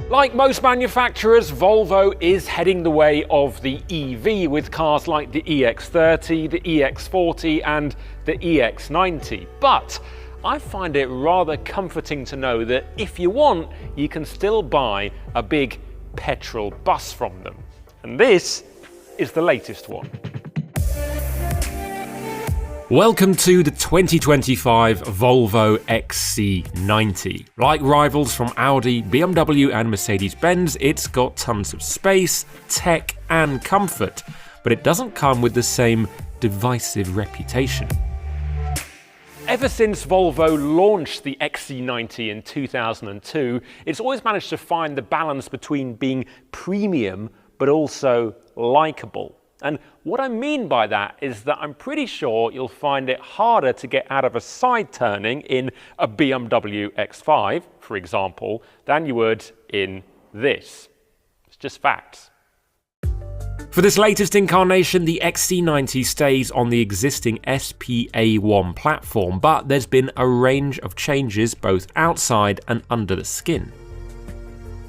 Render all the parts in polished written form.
Like most manufacturers, Volvo is heading the way of the EV with cars like the EX30, the EX40 and the EX90. But I find it rather comforting to know that if you want, you can still buy a big petrol bus from them. And this is the latest one. Welcome to the 2025 Volvo XC90. Like rivals from Audi, BMW and Mercedes-Benz, it's got tons of space, tech and comfort, but it doesn't come with the same divisive reputation. Ever since Volvo launched the XC90 in 2002, it's always managed to find the balance between being premium but also likeable. And what I mean by that is that I'm pretty sure you'll find it harder to get out of a side turning in a BMW X5, for example, than you would in this. It's just facts. For this latest incarnation, the XC90 stays on the existing SPA1 platform, but there's been a range of changes both outside and under the skin.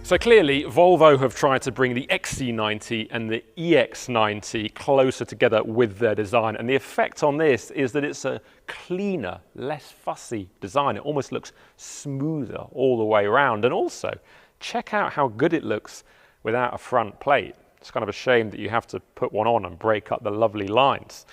So clearly, Volvo have tried to bring the XC90 and the EX90 closer together with their design, and the effect on this is that it's a cleaner, less fussy design. It almost looks smoother all the way around, and also check out how good it looks without a front plate. It's kind of a shame that you have to put one on and break up the lovely lines.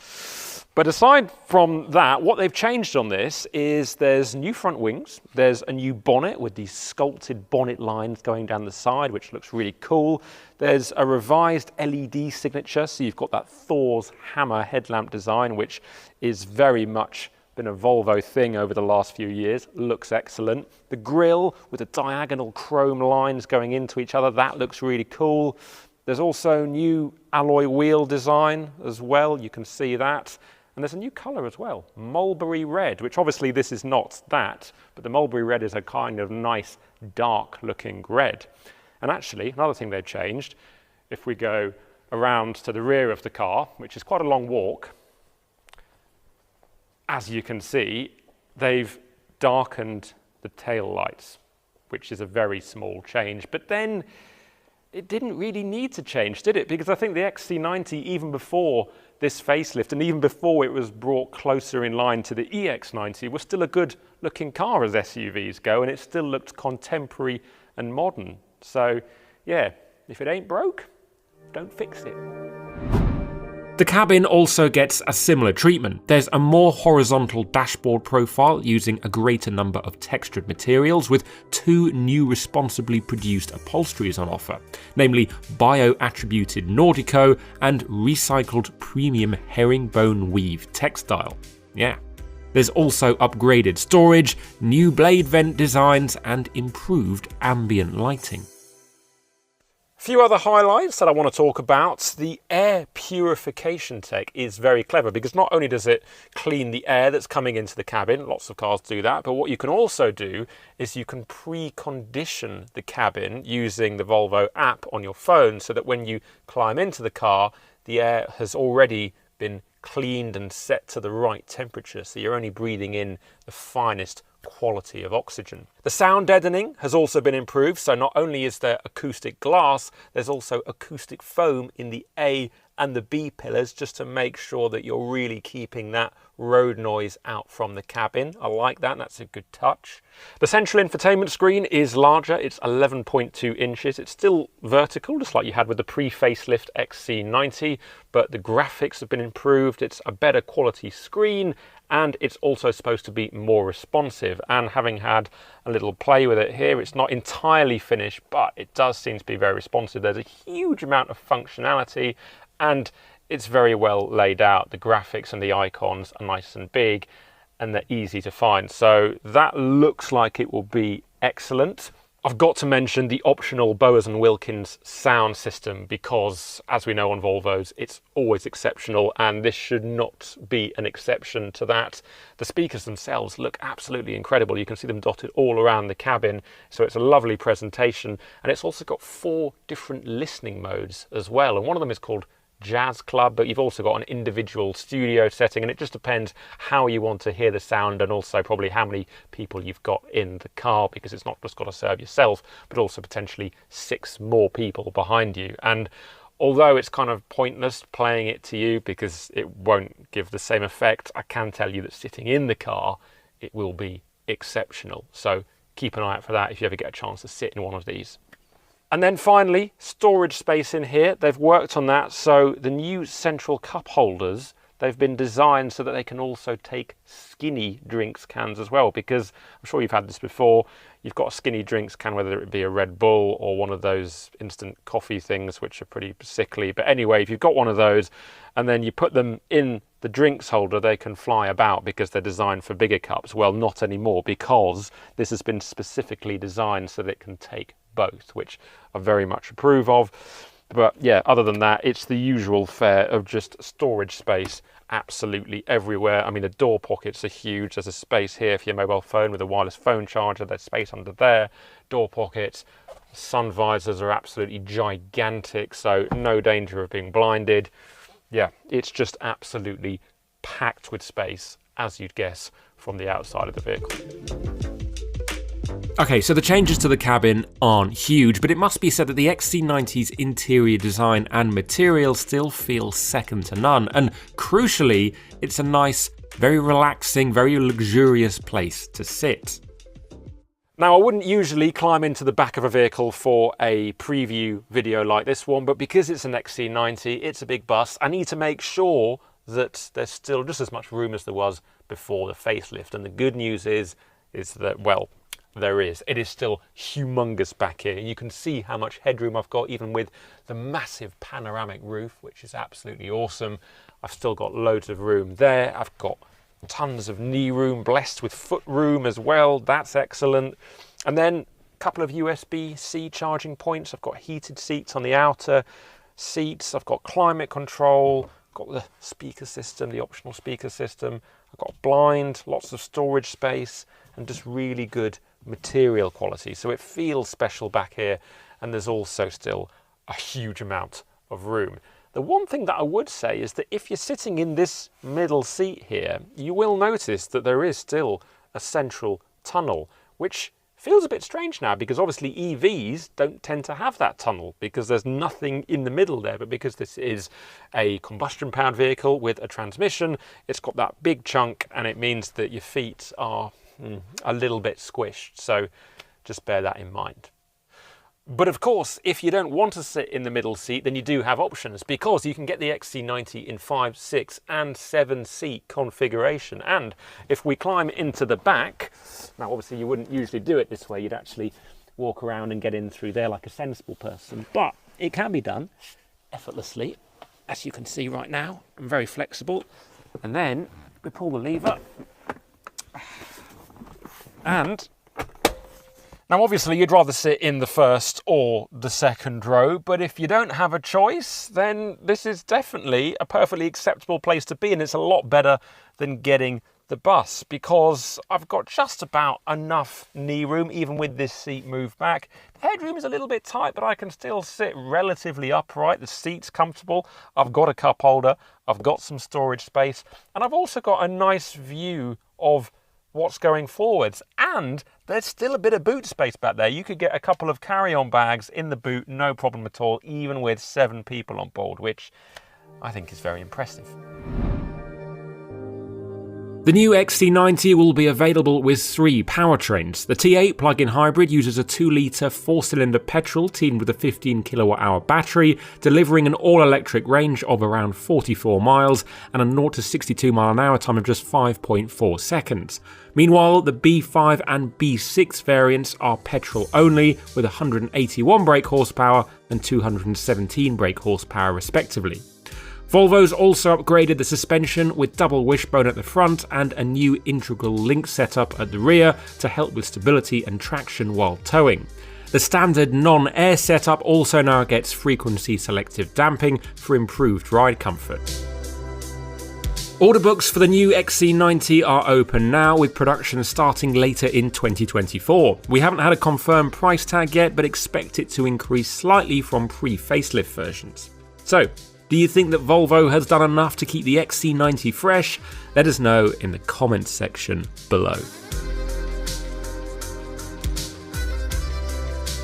But aside from that, what they've changed on this is there's new front wings, there's a new bonnet with these sculpted bonnet lines going down the side, which looks really cool. There's a revised LED signature, so you've got that Thor's hammer headlamp design, which is very much been a Volvo thing over the last few years. Looks excellent. The grille with the diagonal chrome lines going into each other, that looks really cool. There's also new alloy wheel design as well, you can see that. And there's a new colour as well, mulberry red, which obviously this is not that, but the mulberry red is a kind of nice dark looking red. And actually, another thing they've changed, if we go around to the rear of the car, which is quite a long walk, as you can see, they've darkened the tail lights, which is a very small change. But then it didn't really need to change, did it? Because I think the XC90, even before this facelift and even before it was brought closer in line to the EX90, was still a good looking car as SUVs go, and it still looked contemporary and modern. So yeah, if it ain't broke, don't fix it. The cabin also gets a similar treatment. There's a more horizontal dashboard profile using a greater number of textured materials, with two new responsibly produced upholsteries on offer, namely bio-attributed Nordico and recycled premium herringbone weave textile. Yeah. There's also upgraded storage, new blade vent designs and improved ambient lighting. A few other highlights that I want to talk about. The air purification tech is very clever because not only does it clean the air that's coming into the cabin, lots of cars do that, but what you can also do is you can pre-condition the cabin using the Volvo app on your phone so that when you climb into the car, the air has already been cleaned and set to the right temperature, so you're only breathing in the finest quality of oxygen. The sound deadening has also been improved, so not only is there acoustic glass, there's also acoustic foam in the A and the B pillars, just to make sure that you're really keeping that road noise out from the cabin. I like that, that's a good touch. The central infotainment screen is larger, it's 11.2 inches. It's still vertical, just like you had with the pre-facelift XC90, but the graphics have been improved, it's a better quality screen, and it's also supposed to be more responsive. And having had a little play with it here, it's not entirely finished, but it does seem to be very responsive. There's a huge amount of functionality and it's very well laid out. The graphics and the icons are nice and big and they're easy to find. So that looks like it will be excellent. I've got to mention the optional Bowers & Wilkins sound system because, as we know on Volvos, it's always exceptional and this should not be an exception to that. The speakers themselves look absolutely incredible. You can see them dotted all around the cabin, so it's a lovely presentation. And it's also got 4 different listening modes as well, and one of them is called jazz club, but you've also got an individual studio setting, and it just depends how you want to hear the sound, and also probably how many people you've got in the car, because it's not just got to serve yourself, but also potentially 6 more people behind you. And although it's kind of pointless playing it to you because it won't give the same effect, I can tell you that sitting in the car, it will be exceptional. So keep an eye out for that if you ever get a chance to sit in one of these. And then finally, storage space in here. They've worked on that. So the new central cup holders, they've been designed so that they can also take skinny drinks cans as well, because I'm sure you've had this before. You've got a skinny drinks can, whether it be a Red Bull or one of those instant coffee things, which are pretty sickly. But anyway, if you've got one of those and then you put them in the drinks holder, they can fly about because they're designed for bigger cups. Well, not anymore, because this has been specifically designed so that it can take both, which I very much approve of. But yeah, other than that, it's the usual fare of just storage space absolutely everywhere. I mean, the door pockets are huge. There's a space here for your mobile phone with a wireless phone charger. There's space under there, door pockets. Sun visors are absolutely gigantic, so no danger of being blinded. Yeah, it's just absolutely packed with space, as you'd guess from the outside of the vehicle. Okay, so the changes to the cabin aren't huge, but it must be said that the XC90's interior design and material still feel second to none. And crucially, it's a nice, very relaxing, very luxurious place to sit. Now, I wouldn't usually climb into the back of a vehicle for a preview video like this one, but because it's an XC90, it's a big bus, I need to make sure that there's still just as much room as there was before the facelift. And the good news is that, well, there is. It is still humongous back here. You can see how much headroom I've got, even with the massive panoramic roof, which is absolutely awesome. I've still got loads of room there. I've got tons of knee room, blessed with foot room as well. That's excellent. And then a couple of USB-C charging points. I've got heated seats on the outer seats. I've got climate control. I've got the speaker system, the optional speaker system. I've got a blind, lots of storage space, and just really good material quality. So it feels special back here, and there's also still a huge amount of room. The one thing that I would say is that if you're sitting in this middle seat here, you will notice that there is still a central tunnel, which feels a bit strange now, because obviously EVs don't tend to have that tunnel because there's nothing in the middle there. But because this is a combustion powered vehicle with a transmission, it's got that big chunk, and it means that your feet are a little bit squished. So just bear that in mind. But of course, if you don't want to sit in the middle seat, then you do have options, because you can get the XC90 in 5, 6 and 7 seat configuration. And if we climb into the back, now obviously you wouldn't usually do it this way, you'd actually walk around and get in through there like a sensible person, but it can be done effortlessly, as you can see right now. I'm very flexible. And then we pull the lever, and now obviously you'd rather sit in the first or the second row, but if you don't have a choice, then this is definitely a perfectly acceptable place to be, and it's a lot better than getting the bus, because I've got just about enough knee room, even with this seat moved back. The headroom is a little bit tight, but I can still sit relatively upright. The seat's comfortable. I've got a cup holder. I've got some storage space, and I've also got a nice view of what's going forwards, and there's still a bit of boot space back there. You could get a couple of carry-on bags in the boot, no problem at all, even with 7 people on board, which I think is very impressive. The new XC90 will be available with 3 powertrains. The T8 plug-in hybrid uses a 2-litre 4-cylinder petrol teamed with a 15 kilowatt-hour battery, delivering an all-electric range of around 44 miles and a 0 to 62 mile an hour time of just 5.4 seconds. Meanwhile, the B5 and B6 variants are petrol only, with 181 brake horsepower and 217 brake horsepower respectively. Volvo's also upgraded the suspension with double wishbone at the front and a new integral link setup at the rear to help with stability and traction while towing. The standard non-air setup also now gets frequency selective damping for improved ride comfort. Order books for the new XC90 are open now, with production starting later in 2024. We haven't had a confirmed price tag yet, but expect it to increase slightly from pre-facelift versions. So, Do you think that Volvo has done enough to keep the XC90 fresh? Let us know in the comments section below.